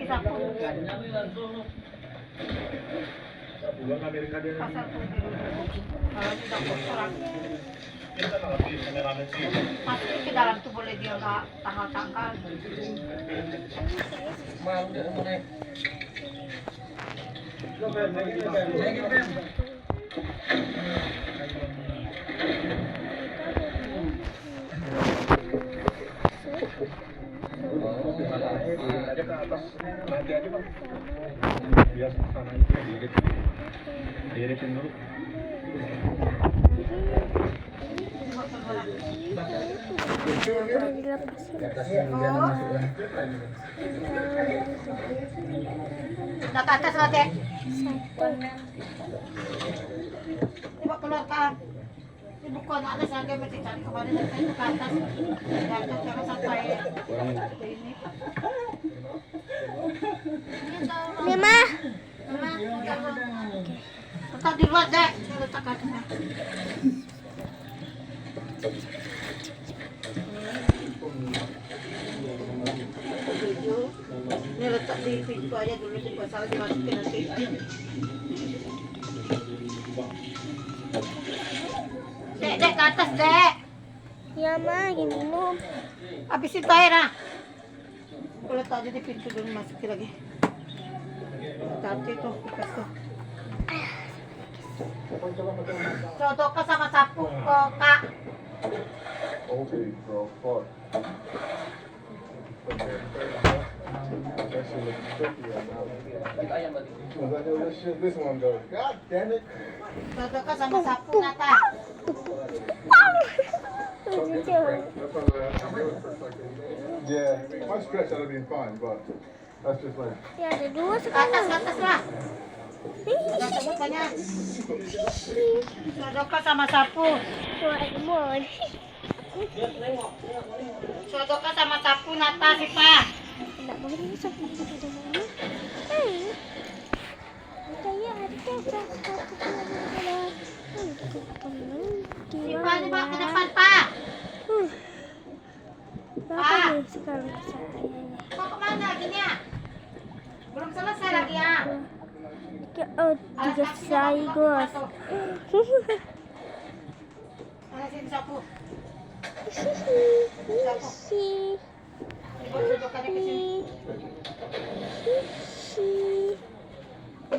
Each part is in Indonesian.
sapu. Pasar tuh di kalau tidak kotoran. Masuk ke dalam tuh boleh dia nggak tanggal-tanggal. Diritin dulu. Udah ke atas lah, Dek. Coba keluarkan. Ibu ko na alas lagi mesti cari kemarin saya ke atas. Jatuh jangan sampai ini. Mama. Letak di luar, Dek. Letak ke atas. Ini letak di pintu aja dulu sih, salah dimasukin nanti. Dek, ke atas, Dek. Ya, Ma, lagi minum. Habis itu air, ah. Aku letak aja di pintu dulu, masukin lagi. Tadi tuh, kipas tuh. Sodok sama sapu, Kak. Okay, bro, fuck. That shit looks tricky right now. Cause I know this one goes. God damn it. Sodok sama sapu, Nata. Yeah, my stretch I'd have been fine, but that's just like. Ya, ada dua Ke atas sekarang. lah. Udah sebut banyak. Sodok sama sapu. Doraemon. Sodok sama sapu, Nata, Sipa. Enggak boleh masuk di dalamnya. Kayak ada Sipa, coba ke depan, Pak. Berapa nih sekarang saya? Mau kemana gini ya? Belum selesai lagi ya. Oh, tiga selesai, guys. Mana sini sapu? Si. Dibawa sodokannya ke sini.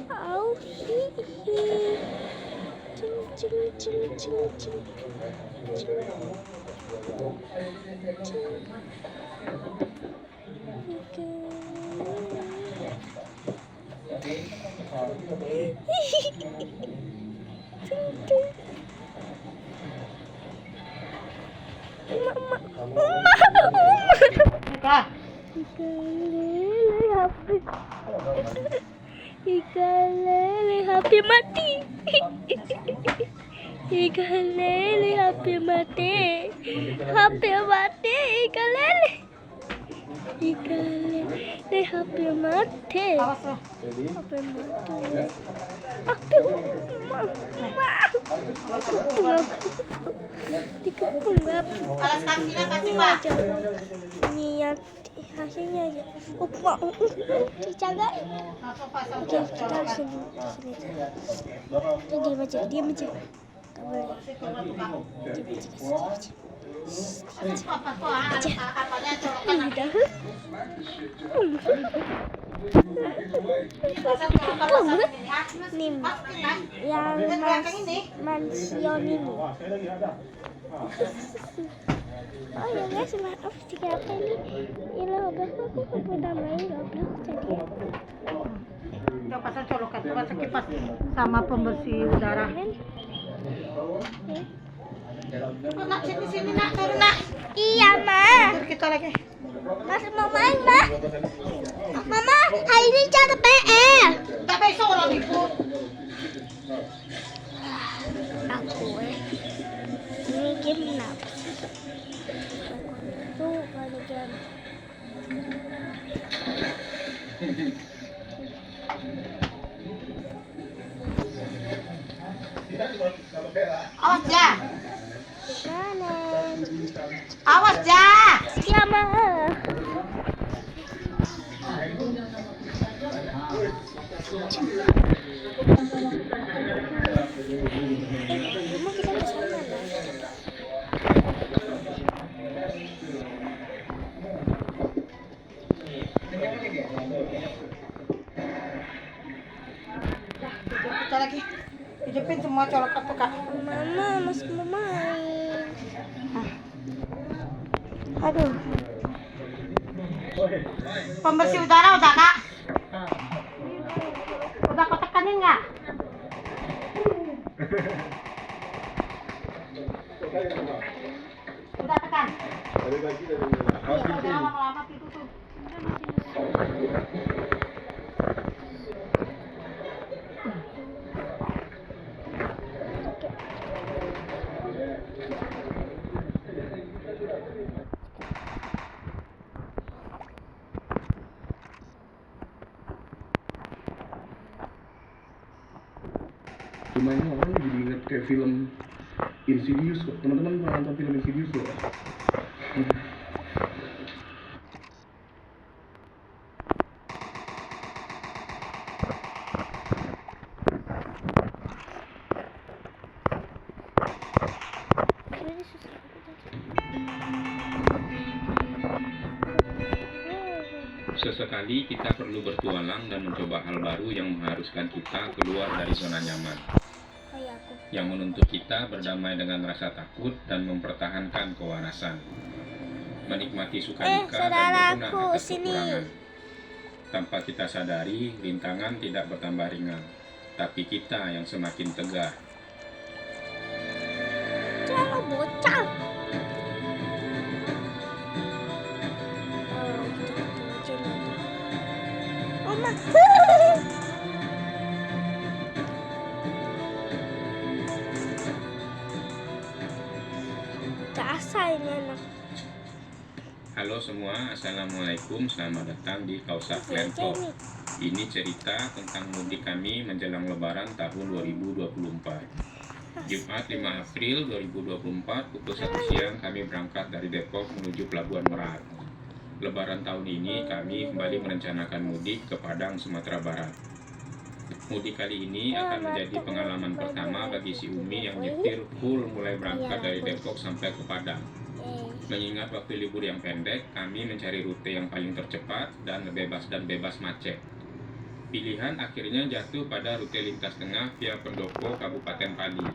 Au, si. Cing, cing, cing, cing, cing. Kak, Ikan lele HP mati. Ikan lele HP mati. HP mati ikan lele. Ikan lele HP mati. awas loh. HP mati. Alas kakinya kasih, Pak. Ini yang hasilnya aja. Dijaga. Langsung pasang Oke, kita harus sini. Diam aja, diam aja. Gak boleh. Apa tuh, apanya colokan nanti. Pasang colokan pasang ini, ha? Nim, Masukin, ha? yang Yang ini. mansion ini. Oh ya guys, maaf jika apa ini Roblox aku udah main Roblox jadi Udah pasang colokan, pasang kipas sama pembersih udara. Coba, nak, sini, nak, turun, nak. iya ma, Turun kita lagi. mas mau main ma, mama hari ini cara PR Tak besok orang ikut. aku ini game kenapa tuh kalau game Awas, Ja. mana Awas, Ja. iya ma Rumah kita di sana lah. Kita lagi. Hidupin semua colok apa kak? Mama masih mau main. Aduh. Pembersih udara udah kak? Udah kau tekanin nggak? Udah tekan. Ada lagi dari mana? Udah lama-lama itu tuh. Cuma ini orang jadi ingat kayak film Insidious kok. Teman-teman pernah nonton film Insidious kok? Ini susah. Sesekali kita perlu bertualang dan mencoba hal baru yang mengharuskan kita keluar dari zona nyaman, Kayak aku. yang menuntut kita berdamai dengan rasa takut dan mempertahankan kewarasan, menikmati suka duka dan berbenah saudaraku, atas sini. kekurangan. Tanpa kita sadari, rintangan tidak bertambah ringan, tapi kita yang semakin tegar. Jangan bocah. Oh, kita ketemu aja nanti. Oma. Dasar ini anak. Halo semua, Assalamualaikum, selamat datang di Kausak Ini Lentok. nih. Ini cerita tentang mudik kami menjelang lebaran tahun 2024. Jumat 5 April 2024 pukul 1 siang kami berangkat dari Depok menuju Pelabuhan Merak. Lebaran tahun ini kami kembali merencanakan mudik ke Padang, Sumatera Barat. Mudik kali ini akan menjadi pengalaman pertama bagi si Umi yang nyetir full mulai berangkat dari Depok sampai ke Padang. Mengingat waktu libur yang pendek, kami mencari rute yang paling tercepat dan bebas macet. Pilihan akhirnya jatuh pada rute lintas tengah via Pendopo, Kabupaten Pali.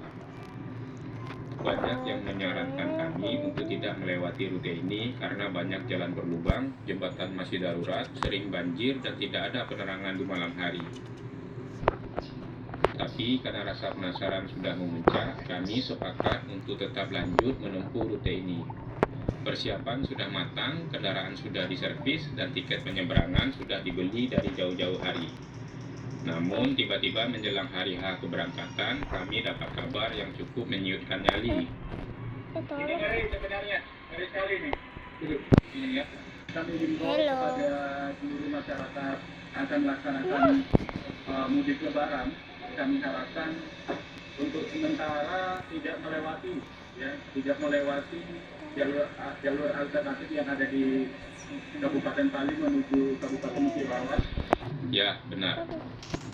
Banyak yang menyarankan kami untuk tidak melewati rute ini karena banyak jalan berlubang, jembatan masih darurat, sering banjir, dan tidak ada penerangan di malam hari. Tapi karena rasa penasaran sudah memuncak, kami sepakat untuk tetap lanjut menempuh rute ini. Persiapan sudah matang, kendaraan sudah diservis, dan tiket penyeberangan sudah dibeli dari jauh-jauh hari. Namun, tiba-tiba menjelang hari H keberangkatan, kami dapat kabar yang cukup menyurutkan nyali. Tolong. Sebenarnya, dari sekali nih. Ini ya. Kami himbau Halo. kepada seluruh masyarakat akan melaksanakan mudik lebaran. Kami harapkan untuk sementara tidak melewati jalur alternatif yang ada di Kabupaten Pali menuju Kabupaten Sirawas. Ya, benar.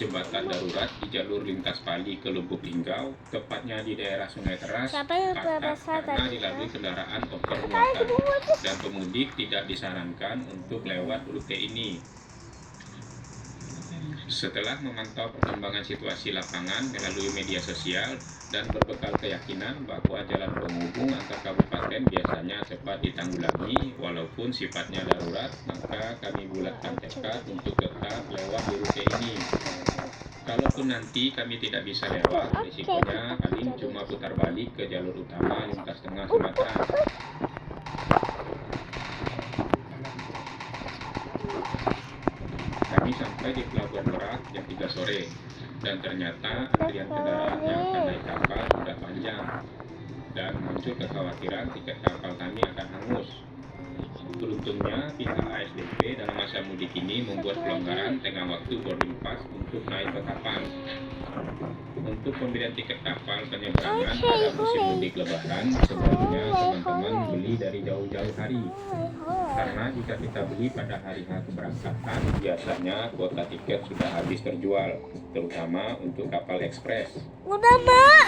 Jembatan darurat di jalur lintas Pali ke Lubuk Linggau, tepatnya di daerah Sungai Teras, Siapa yang patah berasal karena tadi? dilalui kendaraan overmuatan dan pemudik tidak disarankan untuk lewat rute ini. Setelah memantau perkembangan situasi lapangan melalui media sosial dan berbekal keyakinan bahwa jalan penghubung antar kabupaten biasanya cepat ditanggulangi walaupun sifatnya darurat, maka kami bulatkan tekad untuk tetap lewat di rute ini. Kalaupun nanti kami tidak bisa lewat, risikonya paling cuma putar balik ke jalur utama lintas tengah Sumatera. Kami sampai di Pelabuhan Merak jam 3 sore dan ternyata antrian kendaraan yang akan naik kapal sudah panjang dan muncul kekhawatiran tiket kapal kami akan hangus. Beruntungnya pihak ASDP dalam masa mudik ini membuat pelonggaran tengah waktu boarding pass untuk naik ke kapal. Untuk pembelian tiket kapal penyeberangan pada musim mudik lebaran, sebaiknya teman-teman beli dari jauh-jauh hari. Karena jika kita beli pada hari H keberangkatan, biasanya kuota tiket sudah habis terjual, terutama untuk kapal ekspres. Udah, Mak.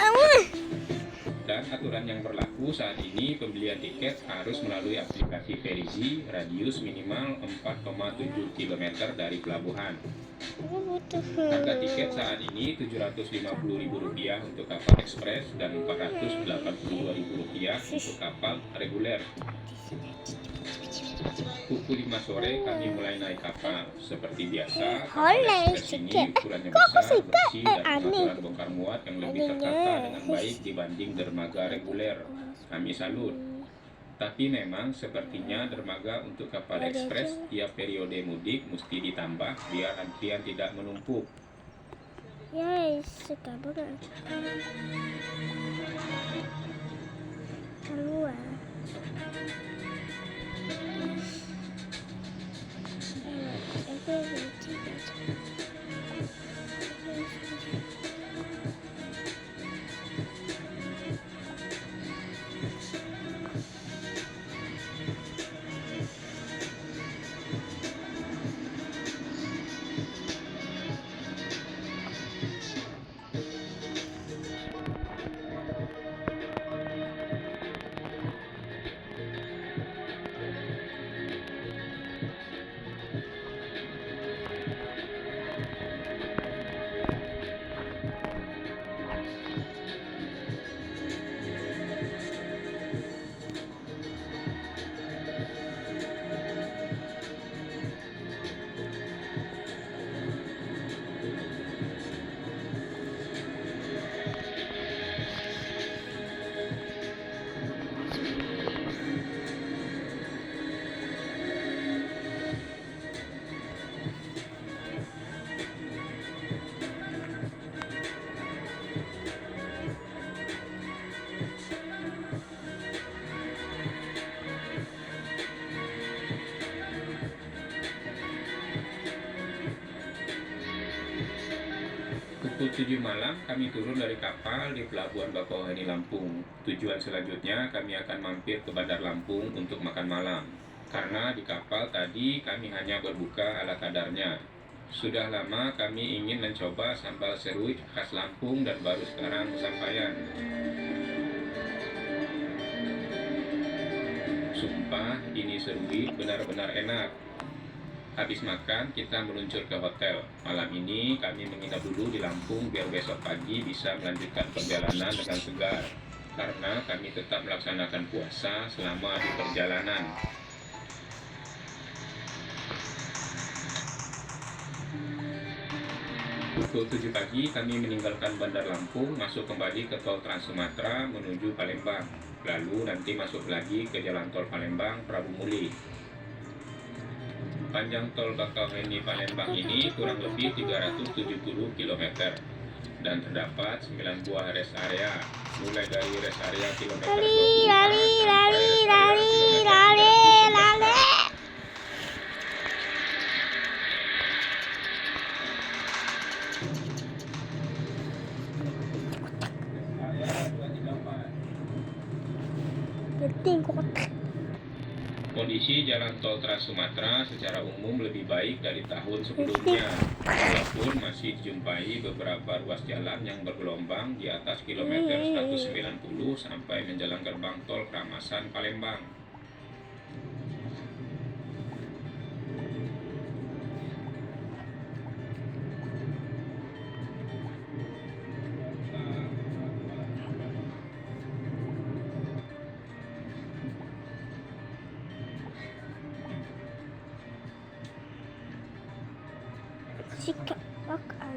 Dan aturan yang berlaku saat ini, pembelian tiket harus melalui aplikasi Verizi, radius minimal 4,7 km dari pelabuhan. Harga tiket saat ini Rp750.000 untuk kapal ekspres dan Rp482.000 untuk kapal reguler. Pukul 5 sore kami mulai naik kapal. Seperti biasa, kapal ekspres ini ukurannya besar, bersih, dan pengaturan bongkar muat yang lebih tertata dengan baik dibanding dermaga reguler. Kami salut. Tapi memang sepertinya dermaga untuk kapal ekspres tiap periode mudik mesti ditambah biar antrian tidak menumpuk. Ya, suka banget. Keluar. Pukul 7 malam kami turun dari kapal di Pelabuhan Bakauheni Lampung. Tujuan selanjutnya kami akan mampir ke Bandar Lampung untuk makan malam. Karena di kapal tadi kami hanya berbuka ala kadarnya. Sudah lama kami ingin mencoba sambal seruit khas Lampung dan baru sekarang kesampaian. Sumpah ini seruit benar-benar enak. Habis makan, kita meluncur ke hotel. Malam ini kami menginap dulu di Lampung biar besok pagi bisa melanjutkan perjalanan dengan segar. Karena kami tetap melaksanakan puasa selama di perjalanan. Pukul 7 pagi kami meninggalkan Bandar Lampung, masuk kembali ke tol Trans Sumatera menuju Palembang. Lalu nanti masuk lagi ke jalan tol Palembang Prabu Muli. Panjang tol Bakauheni Palembang ini kurang lebih 370 km dan terdapat 9 buah rest area, mulai dari rest area kilometer 24 Kondisi jalan tol Trans Sumatera secara umum lebih baik dari tahun sebelumnya, walaupun masih dijumpai beberapa ruas jalan yang bergelombang di atas kilometer 190 sampai menjelang gerbang tol Kramasan Palembang. Sikap makan.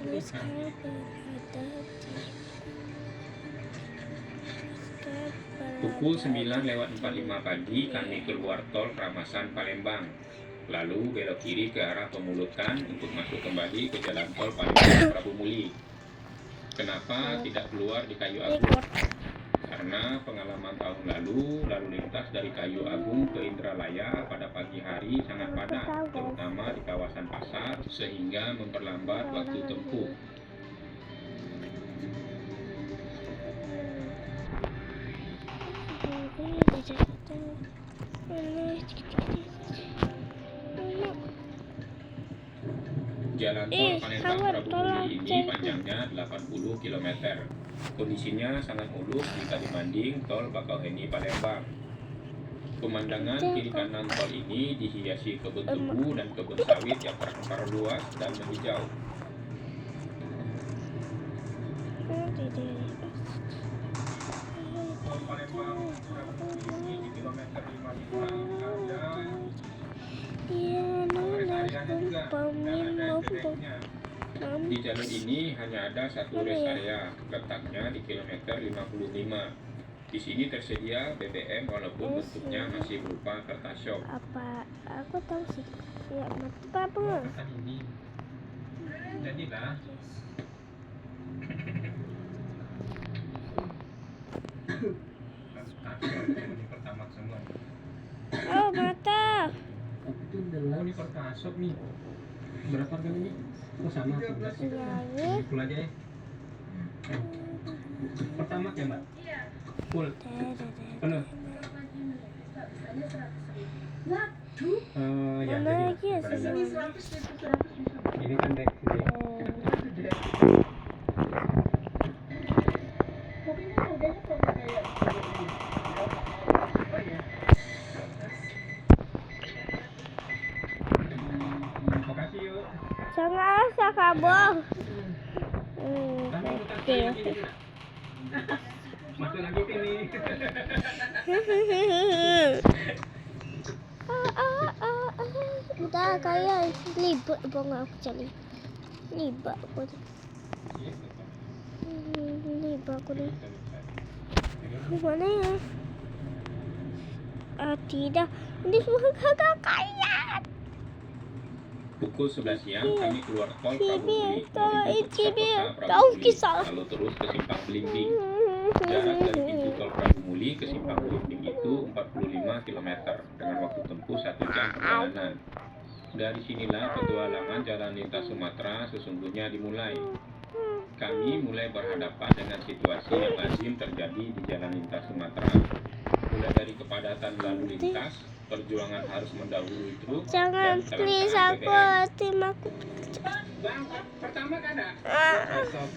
Ini sekarang berada di Pukul 9:45 pagi kami keluar tol Kramasan Palembang. Lalu belok kiri ke arah Pemulutan untuk masuk kembali ke jalan tol Palembang Prabu Muli. Kenapa tidak keluar di Kayu Agung? Karena Karena pengalaman tahun lalu lintas dari Kayu Agung ke Indralaya pada pagi hari sangat padat, terutama di kawasan pasar, sehingga memperlambat waktu tempuh. Jalan tol Palembang Prabumuli ini panjangnya 80 km. Kondisinya sangat mulus jika dibanding tol Bakauheni Palembang. Pemandangan kiri kanan tol ini dihiasi kebun tebu dan kebun sawit yang terhampar luas dan menghijau. Tol Palembang Prabumuli ini di kilometer 55 ada Di jalur ini hanya ada satu rest area, letaknya di kilometer 55. Di sini tersedia BBM walaupun bentuknya masih berupa kertas shop. Apa? Aku tahu sih. Ya, apa? Ini jadilah pertama semua. Oh, mata. Oh, ini kertas shop nih. Berapa harganya nih? Oh, sama. Iya. Full aja ya. Pertama ya, Mbak? Full. Penuh. Ya, Mana lagi ya? ini kan dek sini. Makasih yuk. Jangan asal kabur. Masuk lagi sini. Udah kayak libet bunga aku cari. Libet aku. Libet aku nih. Mana ya? Tidak. Ini semua kakak kaya. Pukul 11 siang kami keluar tol Prabumuli Kau kisah. lalu terus ke Simpang Belimbing. Jarak dari pintu tol Prabumuli ke Simpang Belimbing itu 45 km dengan waktu tempuh 1 jam perjalanan. Dari sinilah petualangan jalan lintas Sumatera sesungguhnya dimulai. Kami mulai berhadapan dengan situasi yang lazim terjadi di jalan lintas Sumatera. Mulai dari kepadatan lalu lintas, perjuangan harus mendahului truk, Jangan dan please kelangkaan aku BBM. tim aku. Bang, pertama kan ada? Stop.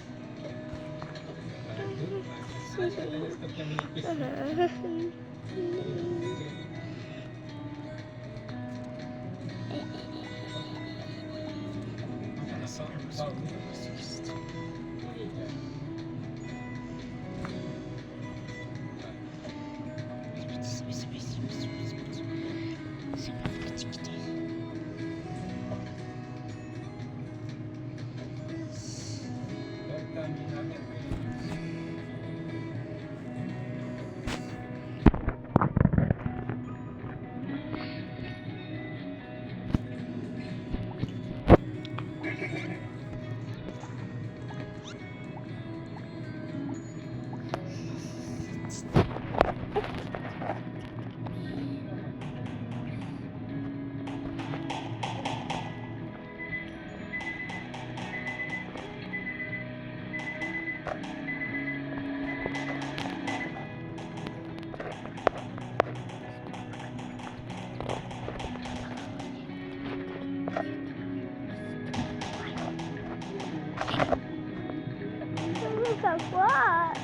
Tak kuat.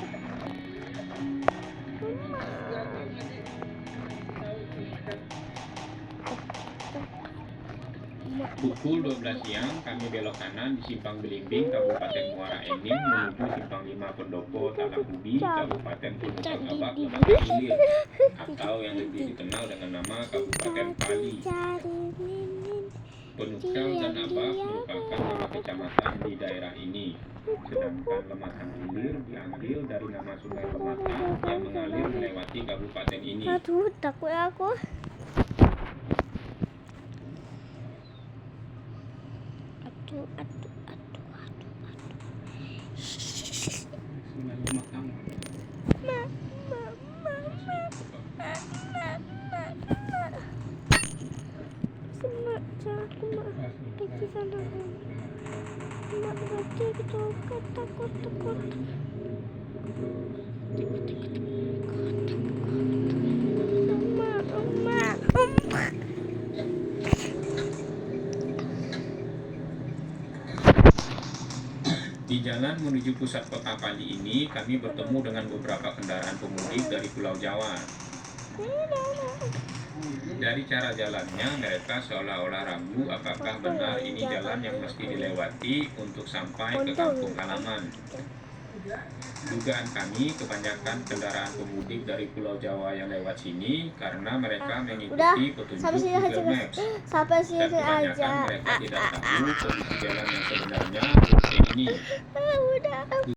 Pukul 12 siang, kami belok kanan di Simpang Belimbing, Kabupaten Muara Enim, menuju Simpang 5 Pendopo, Talang-Ubi, Kabupaten Pulau Abak, Lebak Hilir, atau yang lebih dikenal dengan nama Kabupaten Pali. Penukal dan Abak merupakan nama kecamatan di daerah ini, sedangkan Lematan Hilir diambil dari nama Sungai Lematan yang mengalir melewati kabupaten ini. Aduh, takut aku. Aduh. Sungai Lematan. Mama. aja aku mah pergi sana mak gede gitu takut Oma. Di jalan menuju pusat kota Pali ini, kami bertemu dengan beberapa kendaraan pemudik dari Pulau Jawa. Dari cara jalannya, mereka seolah-olah ragu apakah benar ini jalan yang mesti dilewati untuk sampai ke kampung halaman. Dugaan kami, kebanyakan kendaraan pemudik dari Pulau Jawa yang lewat sini karena mereka mengikuti petunjuk Google Maps. Sampai Dan sini kebanyakan aja. mereka tidak tahu kondisi jalan yang sebenarnya seperti ini. Udah.